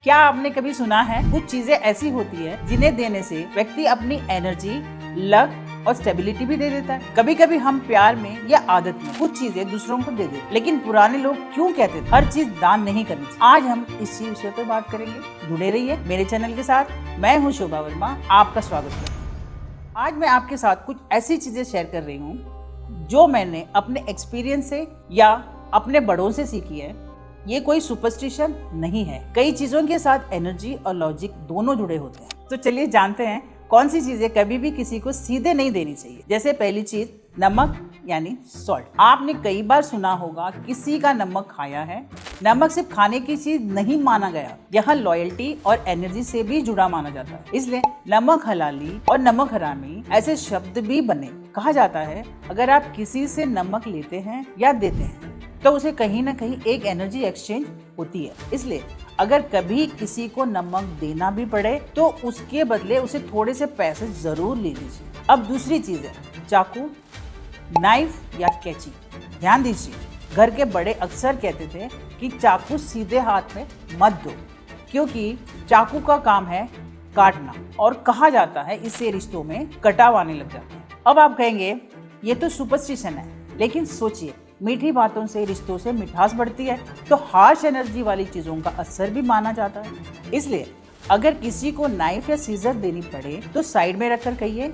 क्या आपने कभी सुना है कुछ चीजें ऐसी होती है जिन्हें देने से व्यक्ति अपनी एनर्जी, लक और स्टेबिलिटी भी दे देता है। कभी कभी हम प्यार में या आदत में कुछ चीजें दूसरों को दे देते हैं, लेकिन पुराने लोग क्यों कहते थे हर चीज दान नहीं करनी चाहिए। आज हम इसी विषय पर बात करेंगे। जुड़े रहिए मेरे चैनल के साथ। मैं हूँ शोभा वर्मा, आपका स्वागत करती हूँ। आज मैं आपके साथ कुछ ऐसी चीजें शेयर कर रही हूँ जो मैंने अपने एक्सपीरियंस से या अपने बड़ों से सीखी है। ये कोई सुपरस्टिशन नहीं है। कई चीजों के साथ एनर्जी और लॉजिक दोनों जुड़े होते हैं। तो चलिए जानते हैं कौन सी चीजें कभी भी किसी को सीधे नहीं देनी चाहिए। जैसे पहली चीज नमक यानी सॉल्ट। आपने कई बार सुना होगा किसी का नमक खाया है। नमक सिर्फ खाने की चीज नहीं माना गया, यह लॉयल्टी और एनर्जी से भी जुड़ा माना जाता है। इसलिए नमक हलाली और नमक हरामी ऐसे शब्द भी बने। कहा जाता है अगर आप किसी से नमक लेते हैं या देते हैं तो उसे कहीं ना कहीं एक एनर्जी एक्सचेंज होती है। इसलिए अगर कभी किसी को नमक देना भी पड़े तो उसके बदले उसे थोड़े से पैसे जरूर ले लीजिए। अब दूसरी चीज है चाकू, नाइफ या कैंची। ध्यान दीजिए, घर के बड़े अक्सर कहते थे कि चाकू सीधे हाथ में मत दो, क्योंकि चाकू का काम है काटना और कहा जाता है इससे रिश्तों में कटाव आने लग जाता है। अब आप कहेंगे ये तो सुपरस्टिशन है, लेकिन सोचिए मीठी बातों से रिश्तों से मिठास बढ़ती है, तो हार्श एनर्जी वाली चीजों का असर भी माना जाता है। इसलिए अगर किसी को नाइफ या सीजर देनी पड़े तो साइड में रखकर कहिए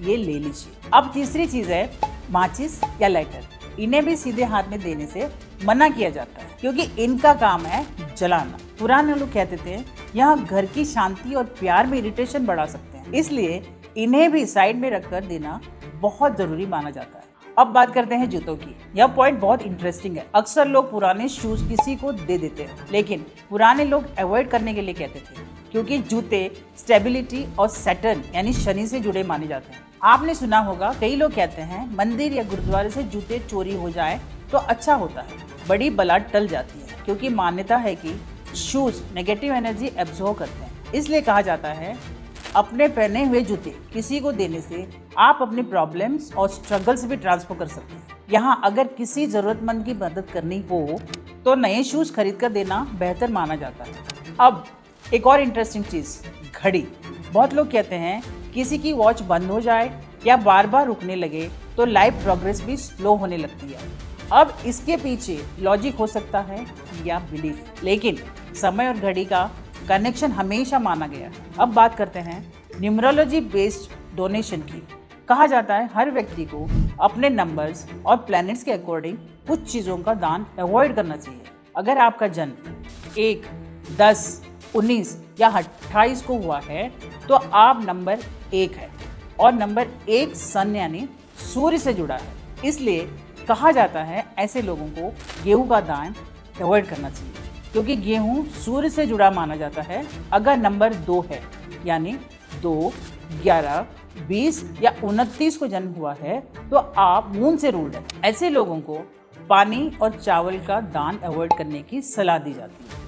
ये ले लीजिए। अब तीसरी चीज है माचिस या लाइटर। इन्हें भी सीधे हाथ में देने से मना किया जाता है, क्योंकि इनका काम है जलाना। पुराने लोग कहते थे यह घर की शांति और प्यार में इरिटेशन बढ़ा सकते हैं, इसलिए इन्हें भी साइड में रखकर देना बहुत जरूरी माना जाता है। अब बात करते हैं जूतों की। यह पॉइंट बहुत इंटरेस्टिंग है। अक्सर लोग पुराने शूज किसी को दे देते हैं, लेकिन पुराने लोग अवॉइड करने के लिए कहते थे, क्योंकि जूते स्टेबिलिटी और सैटर्न यानी शनि से जुड़े माने जाते हैं। आपने सुना होगा कई लोग कहते हैं मंदिर या गुरुद्वारे से जूते चोरी हो जाए तो अच्छा होता है, बड़ी बला टल जाती है, क्योंकि मान्यता है कि शूज नेगेटिव एनर्जी एब्जॉर्ब करते हैं। इसलिए कहा जाता है अपने पहने हुए जूते किसी को देने से आप अपनी प्रॉब्लम्स और स्ट्रगल्स भी ट्रांसफर कर सकते हैं। यहाँ अगर किसी जरूरतमंद की मदद करनी हो तो नए शूज खरीद कर देना बेहतर माना जाता है। अब एक और इंटरेस्टिंग चीज, घड़ी। बहुत लोग कहते हैं किसी की वॉच बंद हो जाए या बार बार रुकने लगे तो लाइफ प्रोग्रेस भी स्लो होने लगती है। अब इसके पीछे लॉजिक हो सकता है या बिलीफ, लेकिन समय और घड़ी का कनेक्शन हमेशा माना गया है। अब बात करते हैं न्यूमरोलॉजी बेस्ड डोनेशन की। कहा जाता है हर व्यक्ति को अपने नंबर्स और प्लैनेट्स के अकॉर्डिंग कुछ चीज़ों का दान अवॉइड करना चाहिए। अगर आपका जन्म 1, 10, 19 या 28 को हुआ है तो आप नंबर 1 है, और नंबर 1 सन यानी सूर्य से जुड़ा है। इसलिए कहा जाता है ऐसे लोगों को गेहूं का दान अवॉइड करना चाहिए, क्योंकि गेहूं सूर्य से जुड़ा माना जाता है। अगर नंबर 2 है यानी 2, 11, 20 या 29 को जन्म हुआ है तो आप मून से रूल्ड है। ऐसे लोगों को पानी और चावल का दान अवॉइड करने की सलाह दी जाती है,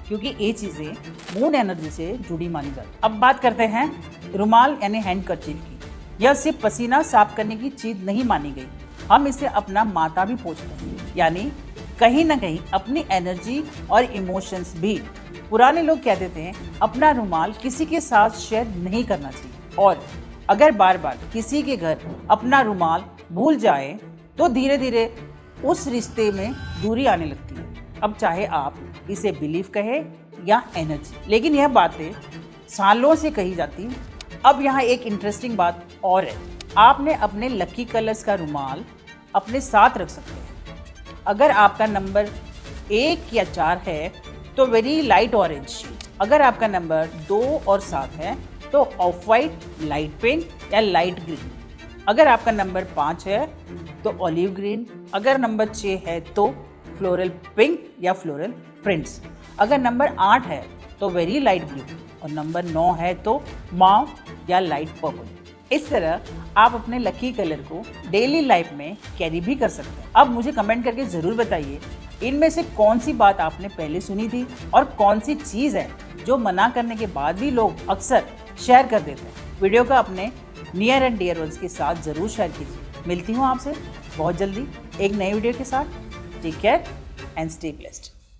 क्योंकि ये चीज़ें मून एनर्जी से जुड़ी मानी जाती है। अब बात करते हैं रुमाल यानी हैंडकरचीफ की। यह सिर्फ पसीना साफ करने की चीज़ नहीं मानी गई, हम इसे अपना माथा भी पोंछते हैं, यानी कहीं ना कहीं अपनी एनर्जी और इमोशंस भी। पुराने लोग कहते थे अपना रुमाल किसी के साथ शेयर नहीं करना चाहिए, और अगर बार बार किसी के घर अपना रुमाल भूल जाए तो धीरे धीरे उस रिश्ते में दूरी आने लगती है। अब चाहे आप इसे बिलीफ कहे या एनर्जी, लेकिन यह बातें सालों से कही जाती। अब यहाँ एक इंटरेस्टिंग बात और है, आपने अपने लकी कलर्स का रुमाल अपने साथ रख सकते हैं। अगर आपका नंबर 1 या 4 है तो वेरी लाइट ऑरेंज शीट। अगर आपका नंबर 2 और 7 है तो ऑफ वाइट, लाइट पिंक या लाइट ग्रीन। अगर आपका नंबर 5 है तो ऑलिव ग्रीन। अगर नंबर 6 है तो फ्लोरल पिंक या फ्लोरल प्रिंट्स। अगर नंबर 8 है तो वेरी लाइट ब्लू, और नंबर 9 है तो माव या लाइट पर्पल। इस तरह आप अपने लकी कलर को डेली लाइफ में कैरी भी कर सकते हैं। अब मुझे कमेंट करके ज़रूर बताइए इनमें से कौन सी बात आपने पहले सुनी थी और कौन सी चीज़ है जो मना करने के बाद भी लोग अक्सर शेयर कर देते हैं। वीडियो को अपने नियर एंड डियर वंस के साथ ज़रूर शेयर कीजिए। मिलती हूँ आपसे बहुत जल्दी एक नई वीडियो के साथ। Take care and stay blessed.